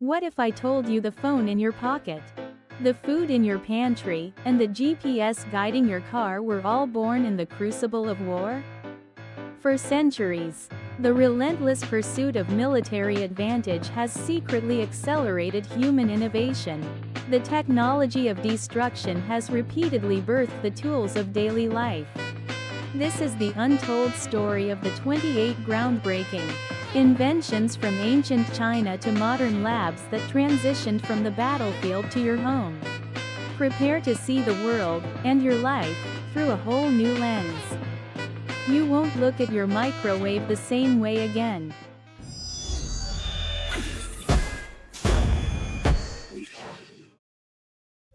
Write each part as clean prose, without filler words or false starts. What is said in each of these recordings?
What if I told you the phone in your pocket, the food in your pantry, and the GPS guiding your car were all born in the crucible of war? For centuries, the relentless pursuit of military advantage has secretly accelerated human innovation. The technology of destruction has repeatedly birthed the tools of daily life. This is the untold story of the 28 groundbreaking inventions from ancient China to modern labs that transitioned from the battlefield to your home. Prepare to see the world, and your life, through a whole new lens. You won't look at your microwave the same way again.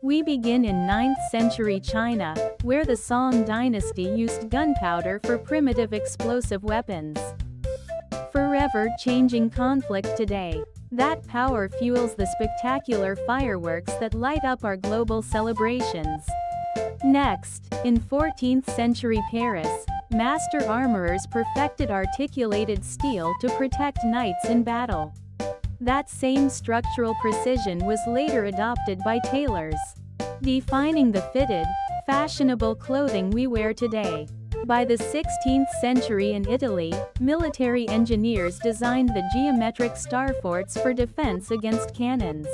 We begin in 9th century China, where the Song dynasty used gunpowder for primitive explosive weapons. Forever changing conflict today. That power fuels the spectacular fireworks that light up our global celebrations. Next, in 14th century Paris, master armorers perfected articulated steel to protect knights in battle. That same structural precision was later adopted by tailors, defining the fitted, fashionable clothing we wear today. By the 16th century in Italy, military engineers designed the geometric star forts for defense against cannons.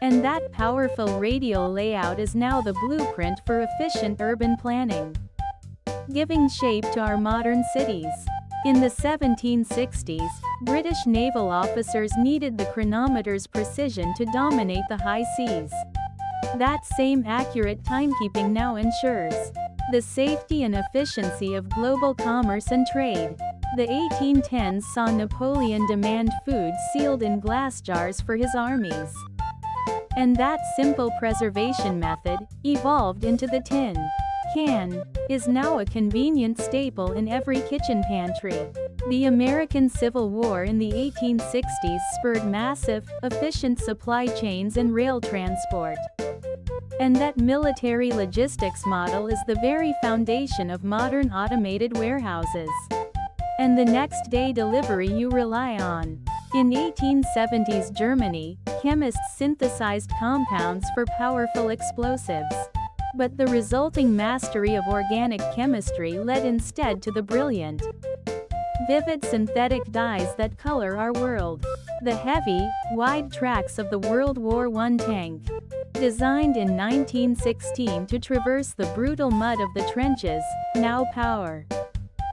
And that powerful radial layout is now the blueprint for efficient urban planning, giving shape to our modern cities. In the 1760s, British naval officers needed the chronometer's precision to dominate the high seas. That same accurate timekeeping now ensures the safety and efficiency of global commerce and trade. The 1810s saw Napoleon demand food sealed in glass jars for his armies. And that simple preservation method, evolved into the tin can, is now a convenient staple in every kitchen pantry. The American Civil War in the 1860s spurred massive, efficient supply chains and rail transport. And that military logistics model is the very foundation of modern automated warehouses and the next day delivery you rely on. In 1870s Germany, chemists synthesized compounds for powerful explosives. But the resulting mastery of organic chemistry led instead to the brilliant, vivid synthetic dyes that color our world. The heavy, wide tracks of the World War I tank, designed in 1916 to traverse the brutal mud of the trenches, now power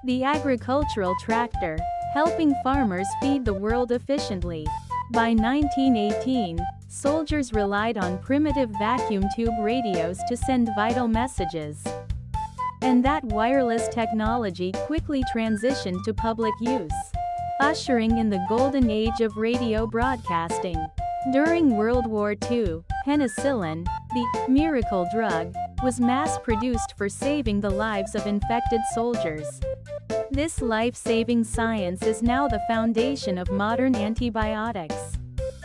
the agricultural tractor, helping farmers feed the world efficiently. By 1918, soldiers relied on primitive vacuum tube radios to send vital messages. And that wireless technology quickly transitioned to public use, ushering in the golden age of radio broadcasting. During World War II, penicillin, the miracle drug, was mass-produced for saving the lives of infected soldiers. This life-saving science is now the foundation of modern antibiotics,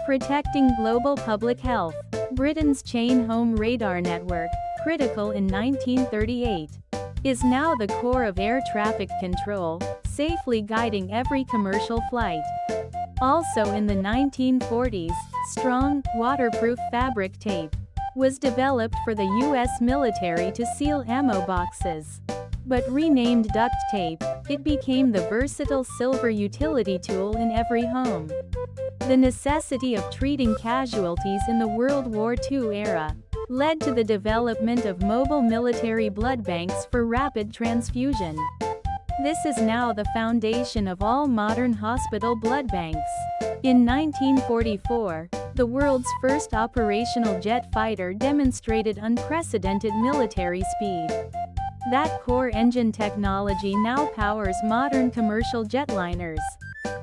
protecting global public health. Britain's chain home radar network, critical in 1938, is now the core of air traffic control, safely guiding every commercial flight. Also in the 1940s, strong, waterproof fabric tape was developed for the U.S. military to seal ammo boxes. But renamed duct tape, it became the versatile silver utility tool in every home. The necessity of treating casualties in the World War II era led to the development of mobile military blood banks for rapid transfusion. This is now the foundation of all modern hospital blood banks. In 1944, the world's first operational jet fighter demonstrated unprecedented military speed. That core engine technology now powers modern commercial jetliners,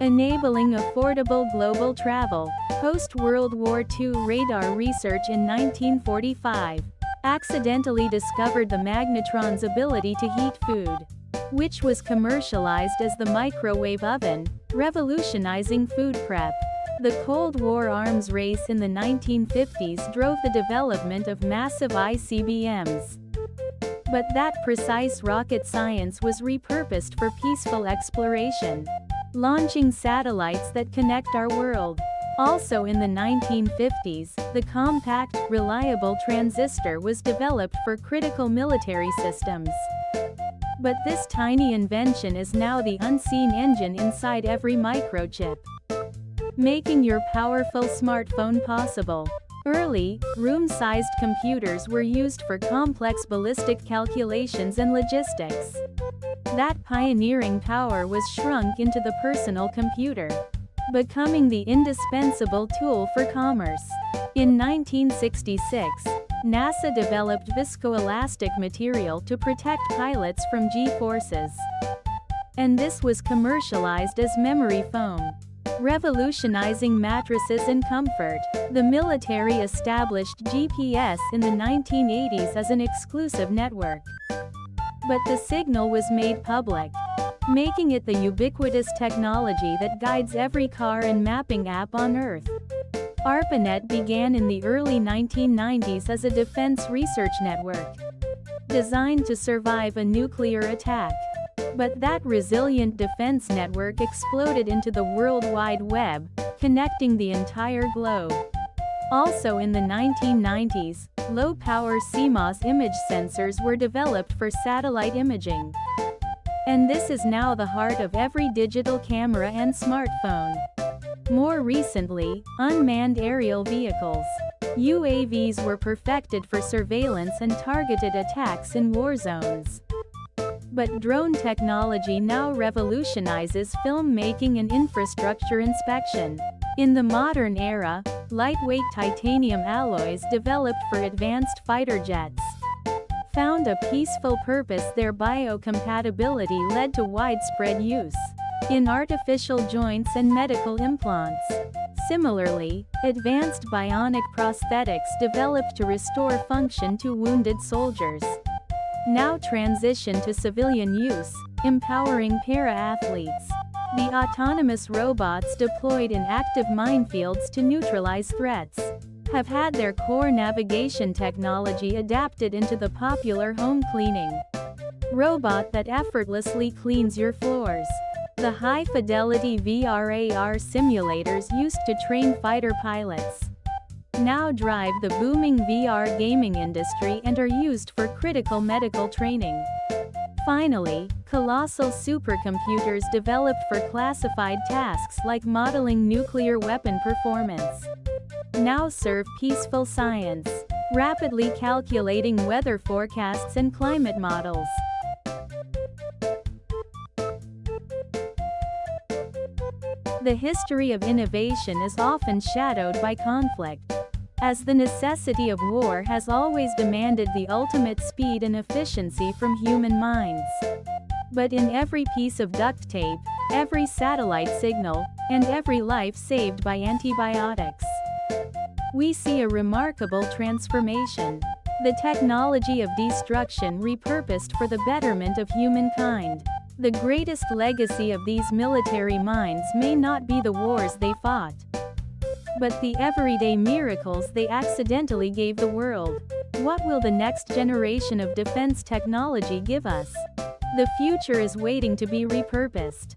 enabling affordable global travel. Post-World War II radar research in 1945 accidentally discovered the magnetron's ability to heat food, which was commercialized as the microwave oven, revolutionizing food prep. The Cold War arms race in the 1950s drove the development of massive ICBMs. But that precise rocket science was repurposed for peaceful exploration, launching satellites that connect our world. Also in the 1950s, the compact, reliable transistor was developed for critical military systems. But this tiny invention is now the unseen engine inside every microchip, making your powerful smartphone possible. Early, room-sized computers were used for complex ballistic calculations and logistics. That pioneering power was shrunk into the personal computer, becoming the indispensable tool for commerce. In 1966, NASA developed viscoelastic material to protect pilots from G-forces. And this was commercialized as memory foam, revolutionizing mattresses and comfort. The military established GPS in the 1980s as an exclusive network. But the signal was made public, making it the ubiquitous technology that guides every car and mapping app on Earth. ARPANET began in the early 1990s as a defense research network, designed to survive a nuclear attack. But that resilient defense network exploded into the World Wide Web, connecting the entire globe. Also in the 1990s, low-power CMOS image sensors were developed for satellite imaging. And this is now the heart of every digital camera and smartphone. More recently, unmanned aerial vehicles. UAVs were perfected for surveillance and targeted attacks in war zones. But drone technology now revolutionizes filmmaking and infrastructure inspection. In the modern era, lightweight titanium alloys developed for advanced fighter jets found a peaceful purpose. Their biocompatibility led to widespread use in artificial joints and medical implants. Similarly, advanced bionic prosthetics developed to restore function to wounded soldiers now transition to civilian use, empowering para-athletes. The autonomous robots deployed in active minefields to neutralize threats have had their core navigation technology adapted into the popular home cleaning robot that effortlessly cleans your floors. The high-fidelity VR/AR simulators used to train fighter pilots now drive the booming VR gaming industry and are used for critical medical training. Finally, colossal supercomputers developed for classified tasks like modeling nuclear weapon performance now serve peaceful science, rapidly calculating weather forecasts and climate models. The history of innovation is often shadowed by conflict, as the necessity of war has always demanded the ultimate speed and efficiency from human minds. But in every piece of duct tape, every satellite signal, and every life saved by antibiotics, we see a remarkable transformation. The technology of destruction repurposed for the betterment of humankind. The greatest legacy of these military minds may not be the wars they fought, but the everyday miracles they accidentally gave the world. What will the next generation of defense technology give us? The future is waiting to be repurposed.